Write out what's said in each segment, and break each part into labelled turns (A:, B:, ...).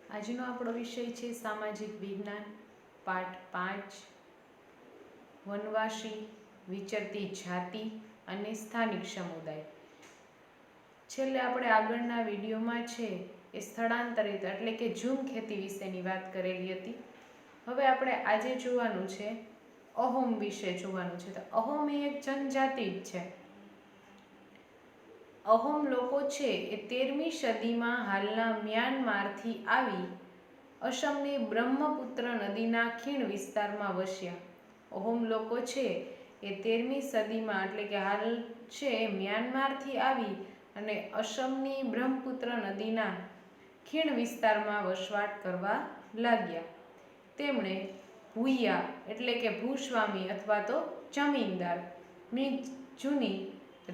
A: આજનો આપણો વિષય છે સામાજિક વિજ્ઞાન પાઠ 5 વનવાસી, વિચરતી જાતિ અને સ્થાનિક સમુદાય। છેલ્લે આપણે આગળના વિડીયોમાં છે એ સ્થળાંતરિત એટલે કે ઝૂમ ખેતી વિશેની વાત કરેલી હતી। હવે આપણે આજે જોવાનું છે અહોમ વિશે જોવાનું છે। તો અહોમ એ એક જનજાતિ જ છે। અહોમ લોકો છે એ 13મી સદીમાં હાલના મ્યાનમારથી આવી અસમની બ્રહ્મપુત્ર નદીના ખીણ વિસ્તારમાં વસ્યા। અહોમ લોકો છે એ 13મી સદીમાં એટલે કે હાલ છે મ્યાનમારથી આવી અને અસમની બ્રહ્મપુત્ર નદીના ખીણ વિસ્તારમાં વસવાટ કરવા લાગ્યા। તેમણે ભૂયા એટલે કે ભૂસ્વામી અથવા તો જમીનદારની જૂની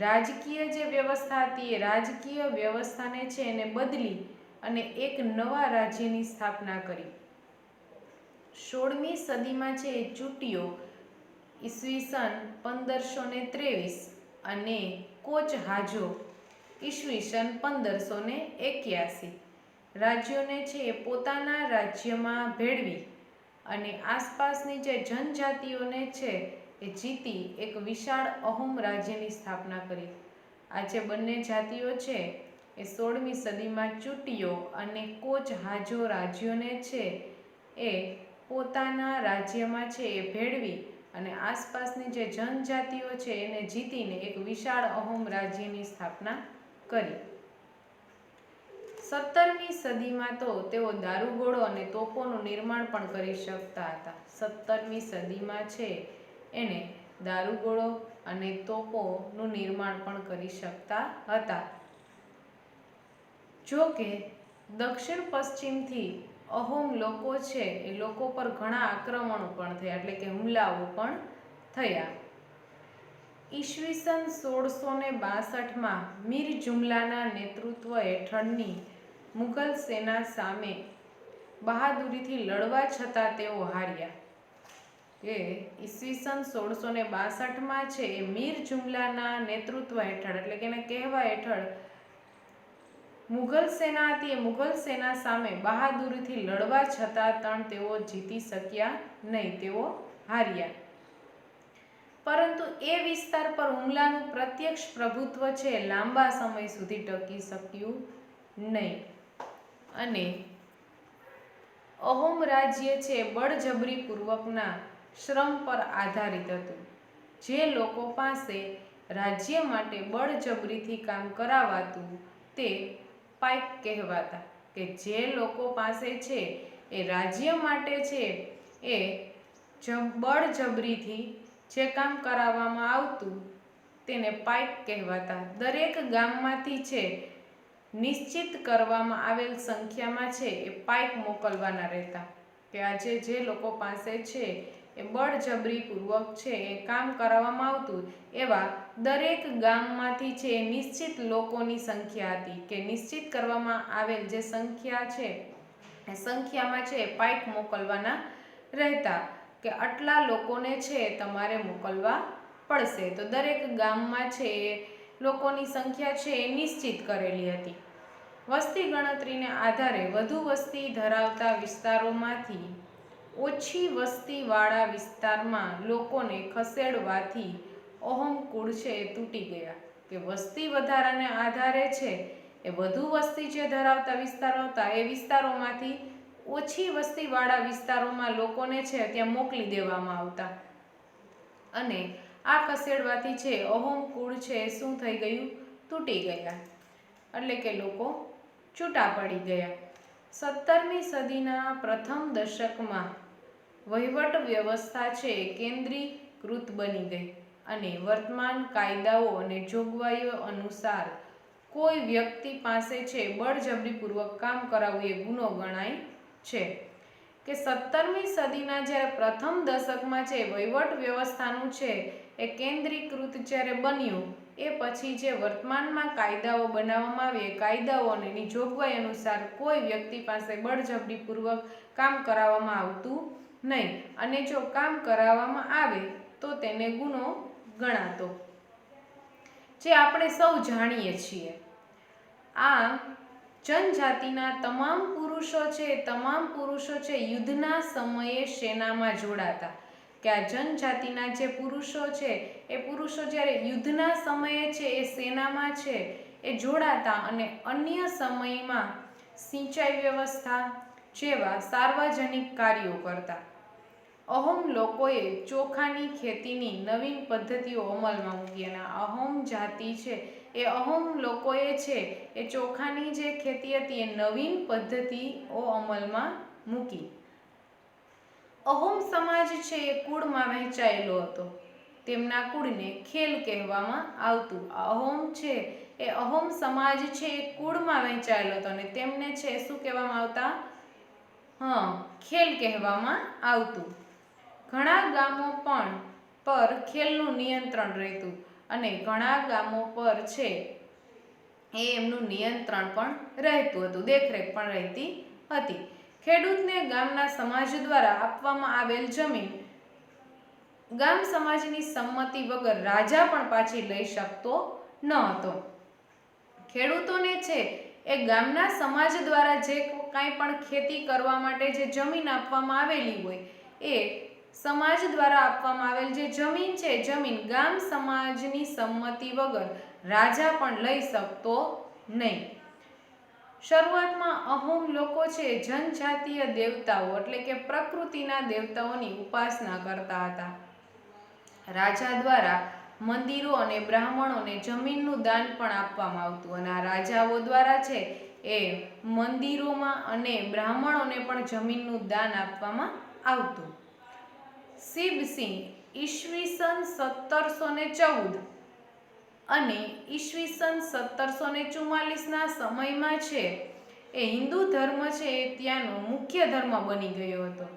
A: રાજકીય જે વ્યવસ્થા હતી એ રાજકીય વ્યવસ્થાને છે એને બદલી અને એક નવા રાજ્યની સ્થાપના કરી। 16મી સદીમાં છે એ ચૂંટીઓ ઈસવીસન 1523 અને કોચ હાજો ઈસવીસન 1581 રાજ્યોને છે એ પોતાના રાજ્યમાં ભેળવી અને આસપાસની જે જનજાતિઓને છે એ જીતી એક વિશાળ અહોમ રાજ્યની સ્થાપના કરી। આ જે બંને જાતિઓ છે એ 16મી સદીમાં ચૂંટીઓ અને કોચ હાજો રાજ્યોને છે એ પોતાના રાજ્યમાં છે એ ભેળવી અને આસપાસની જે જનજાતિઓ છે એને જીતીને એક વિશાળ અહોમ રાજ્યની સ્થાપના કરી। 17મી સદીમાં તો તેઓ દારૂગોળો અને તોપોનું નિર્માણ પણ કરી શકતા હતા। 17મી સદીમાં છે એને દારૂગોળો અને તોપોનું નિર્માણ પણ કરી શકતા હતા। જો કે દક્ષિણ પશ્ચિમથી અહોમ લોકો છે એ લોકો પર ઘણા આક્રમણો પણ થયા એટલે કે હુમલાઓ પણ થયા। ઈસવીસન 1662માં મીર જુમલાના નેતૃત્વ હેઠળની મુઘલ સેના સામે બહાદુરીથી લડવા છતાં તેઓ હાર્યા। કે ઈસવીસન 1662માં છે એ મીર જુમલાના નેતૃત્વ હેઠળ એટલે કે એને કહેવા હેઠળ મુઘલ સેના હતી એ મુઘલ સેના સામે બહાદુરીથી લડવા છતાં પણ તેઓ જીતી શક્યા નહીં, તેઓ હાર્યા। પરંતુ એ વિસ્તાર પર હુમલાનું પ્રત્યક્ષ પ્રભુત્વ છે લાંબા સમય સુધી ટકી શક્યું નહીં અને અહોમ રાજ્ય છે બળજબરીપૂર્વકના શ્રમ પર આધારિત હતું। જે લોકો પાસે રાજ્ય માટે બળજબરીથી કામ કરાવાતું તે પાઇક કહેવાતા। કે જે લોકો પાસે છે એ રાજ્ય માટે છે એ બળજબરીથી જે કામ કરાવવામાં આવતું તેને પાઇક કહેવાતા। દરેક ગામમાંથી છે નિશ્ચિત કરવામાં આવેલ સંખ્યામાં છે એ પાઇક મોકલવાના રહેતા। કે આજે જે લોકો પાસે છે એ બળજબરીપૂર્વક છે એ કામ કરાવવામાં આવતું એવા દરેક ગામમાંથી છે એ નિશ્ચિત લોકોની સંખ્યા હતી કે નિશ્ચિત કરવામાં આવેલ જે સંખ્યા છે એ સંખ્યામાં છે પાઇક મોકલવાના રહેતા કે આટલા લોકોને છે તમારે મોકલવા પડશે। તો દરેક ગામમાં છે એ લોકોની સંખ્યા છે એ નિશ્ચિત કરેલી હતી। વસ્તી ગણતરીને આધારે વધુ વસ્તી ધરાવતા વિસ્તારોમાંથી ઓછી વસ્તીવાળા વિસ્તારમાં લોકોને ખસેડવાથી અહોમ કુળ છે એ તૂટી ગયા। કે વસ્તી વધારાને આધારે છે એ વધુ વસ્તી જે ધરાવતા વિસ્તારો હતા એ વિસ્તારોમાંથી ઓછી વસ્તીવાળા વિસ્તારોમાં લોકોને છે ત્યાં મોકલી દેવામાં આવતા અને આ ખસેડવાથી છે અહોમ કુળ છે શું થઈ ગયું, તૂટી ગયા એટલે કે લોકો છૂટા પડી ગયા। 17મી સદીના પ્રથમ દશકમાં વહીવટ વ્યવસ્થા છે કેન્દ્રીકૃત બની ગઈ અને વર્તમાન કાયદાઓ અને જોગવાઈઓ અનુસાર કોઈ વ્યક્તિ પાસે છે બળજબરીપૂર્વક કામ કરાવવું એ ગુનો ગણાય છે। કે 17મી સદીના જ્યારે પ્રથમ દશકમાં છે વહીવટ વ્યવસ્થાનું છે એ કેન્દ્રીકૃત જ્યારે બન્યું એ પછી જે વર્તમાનમાં કાયદાઓ બનાવવામાં આવે કાયદાઓ અને એની જોગવાઈ અનુસાર કોઈ વ્યક્તિ પાસે બળજબરીપૂર્વક કામ કરાવવામાં આવતું નહીં અને જો કામ કરાવવામાં આવે તો તેને ગુનો ગણાતો, જે આપણે સૌ જાણીએ છીએ। આ જનજાતિના તમામ પુરુષ પુરુષો છે એ તમામ પુરુષો છે યુદ્ધના સમયે સેનામાં જોડાતા, કે આ જનજાતિના જે પુરુષો છે એ પુરુષો જ્યારે યુદ્ધના સમયે છે એ સેનામાં છે એ જોડાતા અને અન્ય સમયમાં સિંચાઈ વ્યવસ્થા જેવા સાર્વજનિક કાર્યો કરતા. અહોમ લોકોએ ચોખાની ખેતીની નવીન પદ્ધતિઓ અમલમાં મૂકી અને અહોમ જાતિ છે એ અહોમ લોકોએ છે એ ચોખાની જે ખેતી હતી એ નવીન પદ્ધતિઓ અમલમાં મૂકી. અહોમ સમાજ છે એ કુળમાં વહેંચાયેલો હતો. તેમના કુળને ખેલ કહેવામાં આવતું. અહોમ છે એ અહોમ સમાજ છે એ કુળમાં વહેંચાયેલો હતો અને તેમને છે શું કહેવામાં આવતા? ખેલ કહેવામાં આવતું. ઘણા ગામો પર ખેલનું નિયંત્રણ રહેતું અને ઘણા ગામો પર છે એ એમનું નિયંત્રણ પણ રહેતું હતું, દેખરેખ પણ રહેતી હતી. ખેડૂતને ગામના સમાજ દ્વારા આપવામાં આવેલ જમીન ગામ સમાજની સંમતિ વગર રાજા પણ પાછી લઈ શકતો ન હતો. ખેડૂતોને છે એ ગામના સમાજ દ્વારા જે કાંઈ પણ ખેતી કરવા માટે જે જમીન આપવામાં આવેલી હોય એ સમાજ દ્વારા આપવામાં આવેલ જે જમીન છે, જમીન ગામ સમાજની સંમતિ વગર રાજા પણ લઈ શકતો નહીં. શરૂઆતમાં અહોમ લોકો છે જનજાતીય દેવતાઓ એટલે કે પ્રકૃતિના દેવતાઓની ઉપાસના કરતા હતા. રાજા દ્વારા મંદિરો અને બ્રાહ્મણોને જમીનનું દાન પણ આપવામાં આવતું અને આ રાજાઓ દ્વારા છે એ મંદિરોમાં અને બ્રાહ્મણોને પણ જમીનનું દાન આપવામાં આવતું. શિબસિંહ ઈસવીસન 1714 અને ઈસવીસન 1744ના સમયમાં છે એ હિન્દુ ધર્મ છે એ ત્યાંનો મુખ્ય ધર્મ બની ગયો હતો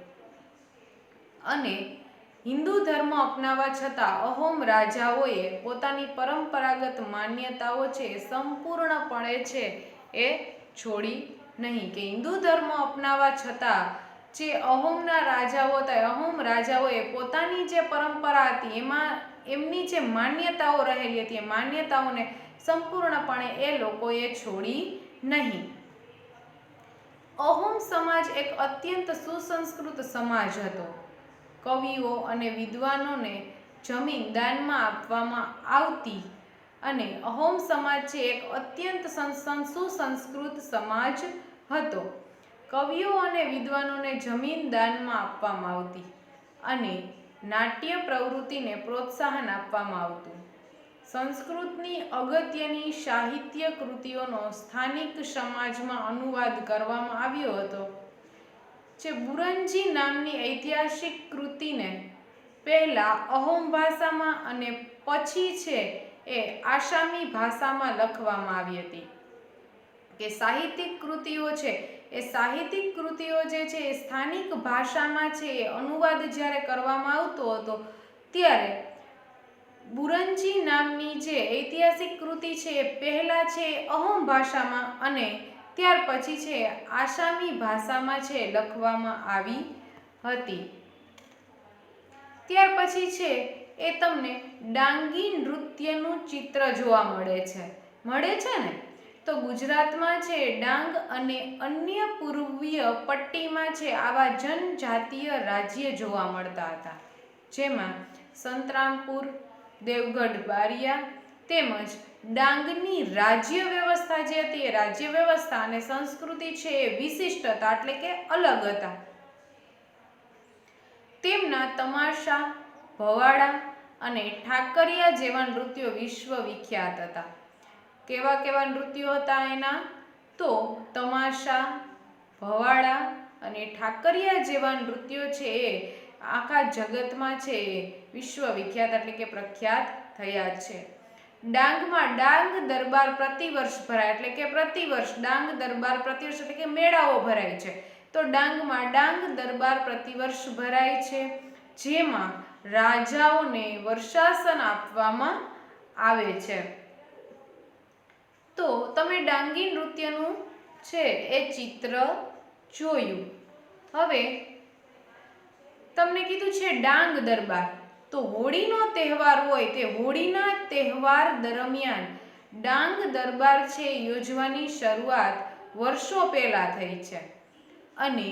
A: અને હિન્દુ ધર્મ અપનાવવા છતાં અહોમ રાજાઓએ પોતાની પરંપરાગત માન્યતાઓ છે સંપૂર્ણપણે છે એ છોડી નહીં. કે હિન્દુ ધર્મ અપનાવવા છતાં જે અહોમના રાજાઓ હતા, અહોમ રાજાઓએ પોતાની જે પરંપરા હતી એમાં એમની જે માન્યતાઓ રહેલી હતી એ માન્યતાઓને સંપૂર્ણપણે એ લોકોએ છોડી નહીં. અહોમ સમાજ એક અત્યંત સુસંસ્કૃત સમાજ હતો. કવિઓ અને વિદ્વાનોને જમીન દાનમાં આપવામાં આવતી અને અહોમ સમાજ છે એક અત્યંત સુસંસ્કૃત સમાજ હતો. કવિઓ અને વિદ્વાનોને જમીન દાનમાં આપવામાં આવતી અને નાટ્ય પ્રવૃત્તિને પ્રોત્સાહન આપવામાં આવતું. સંસ્કૃતની અગત્યની સાહિત્ય કૃતિઓનો સ્થાનિક સમાજમાં અનુવાદ કરવામાં આવ્યો હતો. જે બુરંજી નામની ઐતિહાસિક કૃતિને પહેલા અહોમ ભાષામાં અને પછી છે એ આસામી ભાષામાં લખવામાં આવી હતી. કે સાહિત્યિક કૃતિઓ છે એ સાહિત્યિક કૃતિઓ જે છે એ સ્થાનિક ભાષામાં છે એ અનુવાદ જ્યારે કરવામાં આવતો હતો ત્યારે બુરંજી નામની જે ઐતિહાસિક કૃતિ છે એ પહેલા છે અહોમ ભાષામાં અને ત્યાર પછી છે આસામી ભાષામાં છે લખવામાં આવી હતી. ત્યાર પછી છે એ તમને ડાંગી નૃત્યનું ચિત્ર જોવા મળે છે ને. તો ગુજરાતમાં છે ડાંગ અને અન્ય પૂર્વીય પટ્ટીમાં છે આવા જનજાતીય રાજ્ય જોવા મળતા હતા, જેમાં સંતરામપુર, દેવગઢ બારિયા તેમજ ડાંગની રાજ્ય વ્યવસ્થા જે હતી એ રાજ્ય વ્યવસ્થા અને સંસ્કૃતિ છે એ વિશિષ્ટ હતા એટલે કે અલગ હતા. તેમના તમાશા, ભવાડા અને ઠાકરિયા જેવા નૃત્યો વિશ્વ વિખ્યાત હતા. કેવા કેવા નૃત્યો હતા એના? તો તમાશા, ભવાડા અને ઠાકરિયા જેવા નૃત્યો છે એ આખા જગતમાં છે એ વિશ્વ વિખ્યાત એટલે કે પ્રખ્યાત થયા છે. ડાંગમાં ડાંગ દરબાર પ્રતિવર્ષ ભરાય એટલે કે પ્રતિવર્ષ ડાંગ દરબાર પ્રતિવર્ષ એટલે કે મેળાઓ ભરાય છે. તો ડાંગમાં ડાંગ દરબાર પ્રતિવર્ષ ભરાય છે, જેમાં રાજાઓને વર્ષાસન આપવામાં આવે છે. તો તમે ડાંગી નૃત્યનું છે એ ચિત્ર જોયું. હવે તમને કીધું છે ડાંગ દરબાર, તો હોળીનો તહેવાર હોય તે હોળીના તહેવાર દરમિયાન ડાંગ દરબાર છે યોજવાની શરૂઆત વર્ષો પહેલા થઈ છે. અને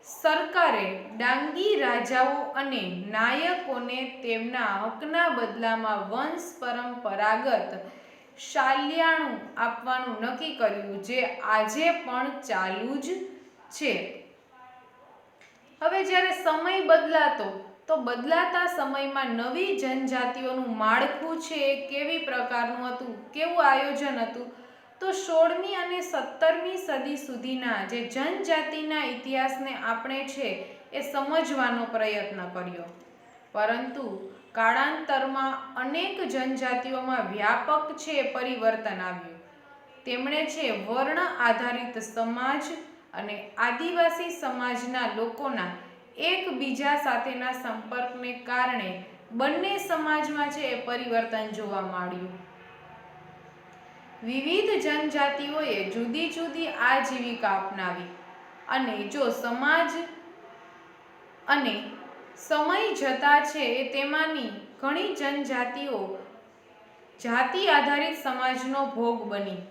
A: સરકારે ડાંગી રાજાઓ અને નાયકોને તેમના હકના બદલામાં વંશ પરંપરાગત શાલિયાણું આપવાનું નક્કી કર્યું, જે આજે પણ ચાલુ જ છે. હવે જ્યારે સમય બદલાતો તો બદલાતા સમયમાં નવી જનજાતિઓનું માળખું છે એ કેવી પ્રકારનું હતું, કેવું આયોજન હતું, તો 16મી અને 17મી સદી સુધીના જે જનજાતિના ઇતિહાસને આપણે છે એ સમજવાનો પ્રયત્ન કર્યો. પરંતુ કાળાંતરમાં અનેક જનજાતિઓમાં વ્યાપક છે પરિવર્તન આવ્યું. તેમણે છે વર્ણ આધારિત સમાજ અને આદિવાસી સમાજના લોકોના એકબીજા સાથેના સંપર્કને કારણે બંને સમાજમાં છે એ પરિવર્તન જોવા મળ્યું. વિવિધ જનજાતિઓએ જુદી જુદી આજીવિકા અપનાવી અને જો સમાજ અને સમય જતાં છે એ તેમાંની ઘણી જનજાતિઓ જાતિ આધારિત સમાજનો ભોગ બની.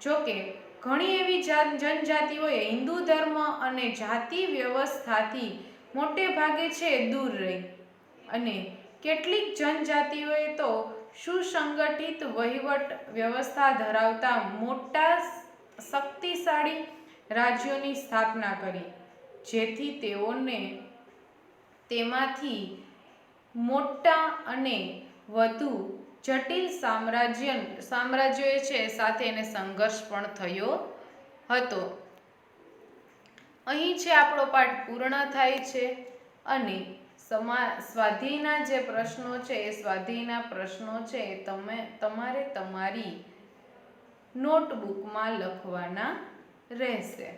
A: જોકે ઘણી એવી જનજાતિઓએ હિન્દુ ધર્મ અને જાતિ વ્યવસ્થાથી મોટે ભાગે છે દૂર રહી અને કેટલીક જનજાતિઓએ તો સુસંગઠિત વહીવટ વ્યવસ્થા ધરાવતા મોટા શક્તિશાળી રાજ્યોની સ્થાપના કરી, જેથી તેઓને તેમાંથી મોટા અને વધુ જટિલ સામ્રાજ્યોએ છે સાથે એને સંઘર્ષ પણ થયો હતો. અહીં છે આપણો પાઠ પૂર્ણ થાય છે અને સ્વાધ્યાયના જે પ્રશ્નો છે એ સ્વાધ્યાયના પ્રશ્નો છે એ તમારે તમારી નોટબુકમાં લખવાના રહેશે.